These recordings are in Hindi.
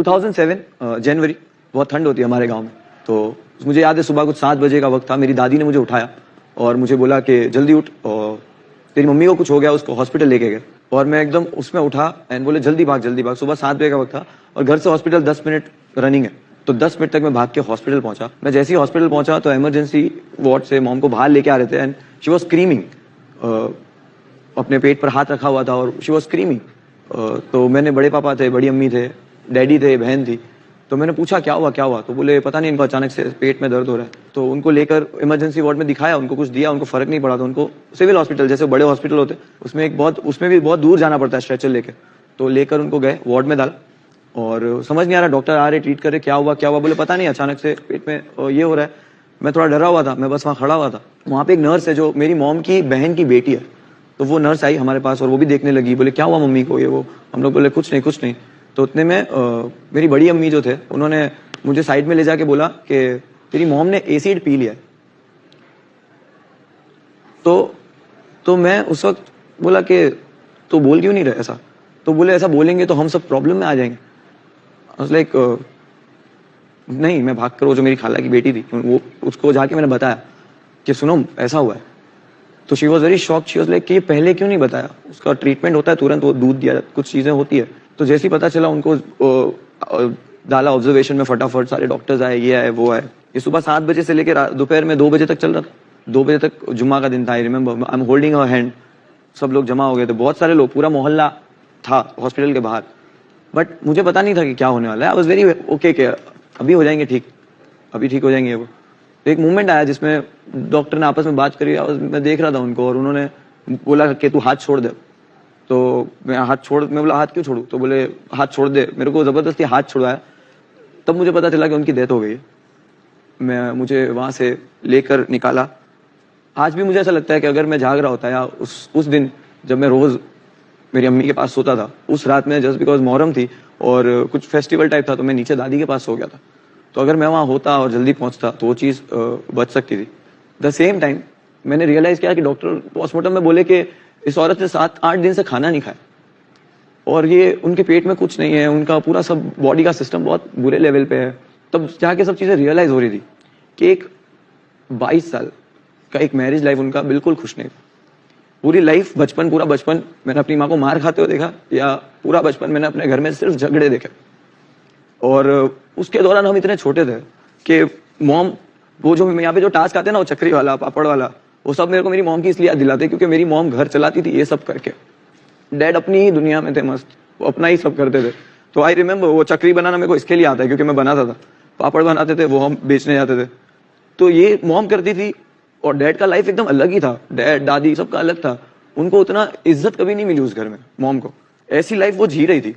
2007 जनवरी, बहुत ठंड होती है हमारे गांव में। तो मुझे याद है सुबह कुछ 7 बजे का वक्त था। मेरी दादी ने मुझे उठाया और मुझे बोला कि जल्दी उठ, और तेरी मम्मी को कुछ हो गया, उसको हॉस्पिटल लेके गए। और मैं एकदम उसमें उठा एंड बोले जल्दी भाग जल्दी भाग। सुबह 7 बजे का वक्त था और घर से हॉस्पिटल 10 मिनट रनिंग है, तो 10 मिनट तक मैं भाग के हॉस्पिटल पहुंचा। मैं जैसे ही हॉस्पिटल पहुंचा तो इमरजेंसी वार्ड से मॉम को बाहर लेके आ रहे थे एंड शी वाज स्क्रीमिंग। अपने पेट पर हाथ रखा हुआ था और शी वाज स्क्रीमिंग। तो मैंने, बड़े पापा थे, बड़ी अम्मी थे, डैडी थे, बहन थी, तो मैंने पूछा क्या हुआ क्या हुआ। तो बोले पता नहीं, इनको अचानक से पेट में दर्द हो रहा है। तो उनको लेकर इमरजेंसी वार्ड में दिखाया, उनको कुछ दिया, उनको फर्क नहीं पड़ा। तो उनको सिविल हॉस्पिटल, जैसे बड़े हॉस्पिटल होते उसमें भी बहुत दूर जाना पड़ता है स्ट्रेचर लेकर, तो लेकर उनको गए, वार्ड में डाला। और समझ नहीं आ रहा, डॉक्टर आ रहे, ट्रीट करे, क्या हुआ। बोले पता नहीं, अचानक से पेट में ये हो रहा है। मैं थोड़ा डरा हुआ था, मैं बस वहाँ खड़ा हुआ था। वहाँ पे एक नर्स है जो मेरी मॉम की बहन की बेटी है, तो वो नर्स आई हमारे पास और वो भी देखने लगी। बोले क्या हुआ मम्मी को, ये वो। हम लोग बोले कुछ नहीं। तो उतने में मेरी बड़ी अम्मी जो थे, उन्होंने मुझे साइड में ले जाके बोला कि तेरी मॉम ने एसिड पी लिया है। तो मैं उस वक्त बोला कि तो बोल क्यों नहीं रहे ऐसा। तो बोले ऐसा बोलेंगे तो हम सब प्रॉब्लम में आ जाएंगे। लाइक नहीं, मैं भाग कर, वो जो मेरी खाला की बेटी थी, वो उसको जाके मैंने बताया कि सुनो ऐसा हुआ है। तो she was very shock, she was like कि ये पहले क्यों नहीं बताया, उसका ट्रीटमेंट होता है तुरंत, वो दूध दिया, कुछ चीजें होती है। तो जैसे ही पता चला उनको डाला ऑब्जर्वेशन में, फटाफट सारे डॉक्टर्स आए, ये आए वो आए। ये सुबह 7 बजे से लेकर दोपहर में 2 बजे तक चल रहा था। 2 बजे तक जुम्मा का दिन था, I remember, I am holding her hand. सब लोग जमा हो गए थे, बहुत सारे लोग, पूरा मोहल्ला था हॉस्पिटल के बाहर। बट मुझे पता नहीं था कि क्या होने वाला है। आई वाज वेरी ओके कि अभी हो जाएंगे ठीक, अभी ठीक हो जाएंगे। वो एक मूवमेंट आया जिसमें डॉक्टर ने आपस में बात करी, मैं देख रहा था उनको, और उन्होंने बोला कि तू हाथ छोड़ दे। तो मैं बोला हाथ क्यों छोड़ू। तो बोले हाथ छोड़ दे। मेरे को जबरदस्ती हाथ छुड़वाया, तब मुझे पता चला कि उनकी डेथ हो गई है। मुझे वहां से लेकर निकाला। आज भी मुझे ऐसा लगता है कि अगर मैं जाग रहा होता या उस दिन जब मैं रोज मेरी अम्मी के पास सोता था, उस रात में जस्ट बिकॉज मुहर्रम थी और कुछ फेस्टिवल टाइप था, तो मैं नीचे दादी के पास सो गया था। तो अगर मैं वहां होता और जल्दी पहुंचता तो वो चीज बच सकती थी। द सेम टाइम मैंने रियलाइज किया कि डॉक्टर पोस्टमार्टम में बोले कि इस औरत ने 7-8 दिन से खाना नहीं खाया और ये उनके पेट में कुछ नहीं है, उनका पूरा सब बॉडी का सिस्टम बहुत बुरे लेवल पे है। तब जाके सब चीजें रियलाइज हो रही थी कि एक 22 साल का एक मैरिज लाइफ उनका बिल्कुल खुश नहीं था। पूरी लाइफ, पूरा बचपन मैंने अपनी माँ को मार खाते हुए देखा, या पूरा बचपन मैंने अपने घर में सिर्फ झगड़े देखे। और उसके दौरान हम इतने छोटे थे कि मॉम, वो जो यहाँ पे जो टास्क आते हैं ना, वो चक्री वाला, पापड़ वाला, वो सब मेरे को मेरी मॉम की इसलिए याद दिलाते क्योंकि मेरी मॉम घर चलाती थी ये सब करके। डैड अपनी ही दुनिया में थे मस्त, वो अपना ही सब करते थे। तो आई रिमेम्बर वो चक्री बनाना मेरे को इसके लिए आता है क्योंकि मैं बनाता था। पापड़ बनाते थे, वो हम बेचने जाते थे। तो ये मॉम करती थी और डैड का लाइफ एकदम अलग ही था। डैड दादी सबका अलग था। उनको उतना इज्जत कभी नहीं मिली उस घर में। मॉम को ऐसी लाइफ वो जी रही थी।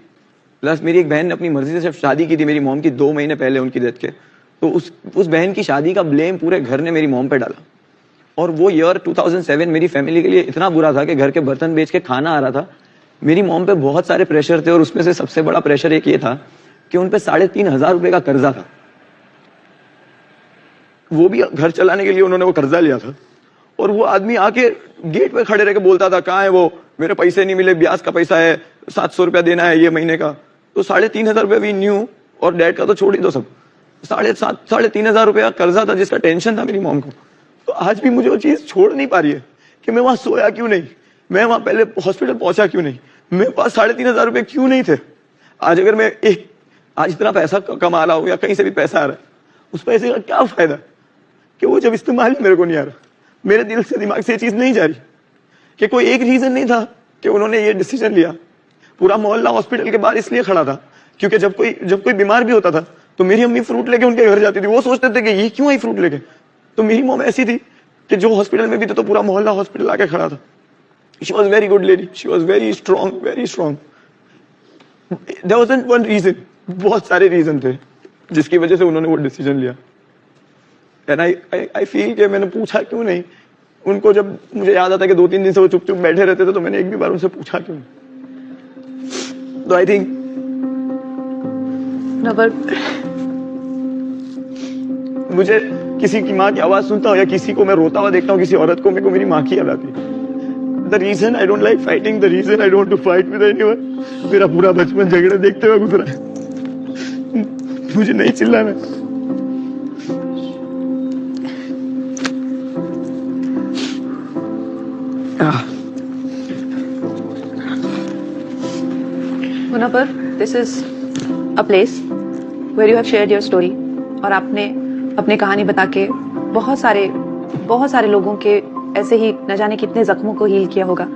प्लस मेरी एक बहन ने अपनी मर्जी से सिर्फ शादी की थी मेरी मॉम की 2 महीने पहले उनकी डेथ के। तो उस बहन की शादी का ब्लेम पूरे घर ने मेरी मॉम पे डाला। और वो ईयर 2007 मेरी फैमिली के लिए इतना बुरा था कि घर के बर्तन बेच के खाना आ रहा था। मेरी मॉम पे बहुत सारे प्रेशर थे और उसमें से सबसे बड़ा प्रेशर एक ये था कि उन पे 3,500 रुपए का कर्जा था। वो भी घर चलाने के लिए उन्होंने वो कर्जा लिया था। और वो आदमी आके गेट पे खड़े रह के बोलता था, कहाँ है वो, मेरे पैसे नहीं मिले, ब्याज का पैसा है, 700 रुपया देना है ये महीने का। तो 3,500 रुपये वी न्यू, और डैड का तो छोड़ ही दो, सब 3,500 रुपया कर्जा था जिसका टेंशन था मेरी मॉम को। तो आज भी मुझे वो चीज छोड़ नहीं पा रही है कि मैं वहां सोया क्यों नहीं, मैं वहां पहले हॉस्पिटल पहुंचा क्यों नहीं, मेरे पास 3,500 रुपये क्यों नहीं थे। आज अगर मैं आज इतना पैसा कमा रहा हूं या कहीं से भी पैसा आ रहा है, उस पैसे का क्या फायदा कि वो जब इस्तेमाल ही मेरे को नहीं आ रहा। मेरे दिल से, दिमाग से ये चीज नहीं जा रही कि कोई एक रीजन नहीं था कि उन्होंने ये डिसीजन लिया। पूरा मोहल्ला हॉस्पिटल के बाहर इसलिए खड़ा था क्योंकि जब कोई बीमार भी होता था तो मेरी अम्मी फ्रूट लेके उनके घर जाती थी। वो सोचते थे कि ये क्यों आई फ्रूट लेके। तो मेरी मॉम ऐसी थी कि जो हॉस्पिटल में भी थे तो पूरा मोहल्ला हॉस्पिटल आके खड़ा था। She was very good lady, she was very strong, very strong. There wasn't one reason, बहुत सारे रीजन थे जिसकी वजह से उन्होंने वो डिसीजन लिया। एंड आई फील कि मैंने पूछा क्यों नहीं उनको। जब मुझे याद आता है कि 2-3 दिन से वो चुप चुप बैठे रहते थे तो मैंने एक भी बार उनसे पूछा क्यों नहीं। तो आई थिंक मुझे किसी की माँ की आवाज सुनता हूँ या किसी को मैं रोता हुआ देखता हूँ, किसी औरत को, मेरे को मेरी माँ की याद आती है। The reason I don't like fighting, the reason I don't to fight with anyone, मेरा पूरा बचपन झगड़े देखते हुए गुजरा है। मुझे नहीं चिल्लाना। Munawar, this is a place where you have shared your story और आपने अपनी कहानी बता के बहुत सारे लोगों के ऐसे ही न जाने कितने जख्मों को हील किया होगा,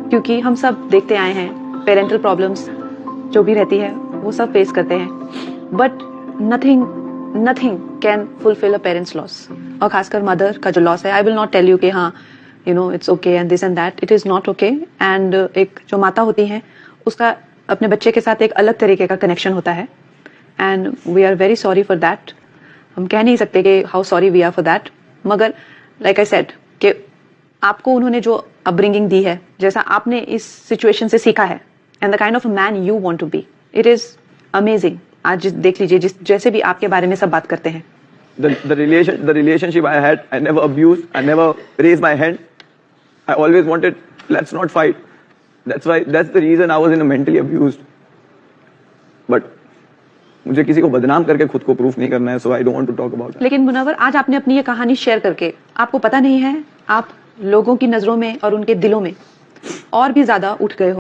क्योंकि हम सब देखते आए हैं पेरेंटल प्रॉब्लम्स जो भी रहती है वो सब फेस करते हैं, but nothing can fulfil a parents loss, और खासकर मदर का जो लॉस है। I will not tell you कि हाँ you know it's okay and this and that, it is not okay. And एक जो माता होती है उसका अपने बच्चे के साथ एक अलग तरीके का कनेक्शन होता है, and we are very sorry for that. हम कह नहीं सकते कि how sorry we are for that, मगर लाइक आई सेड कि आपको उन्होंने जो अपब्रिंगिंग दी है, जैसा आपने इस सिचुएशन से सीखा है, and the kind of man you want to be, it is amazing. आज देख लीजिए जैसे भी आपके बारे में सब बात करते हैं। The relationship I had, I never abused, I never raised my hand. I always wanted, let's not fight. That's the reason I was in a mentally abused. But मुझे किसी को बदनाम करके खुद को प्रूफ नहीं करना है, so I don't want to talk about it. लेकिन मुनव्वर, आज आपने अपनी ये कहानी शेयर करके आपको पता नहीं है आप लोगों की नजरों में और उनके दिलों में और भी ज्यादा उठ गए हो।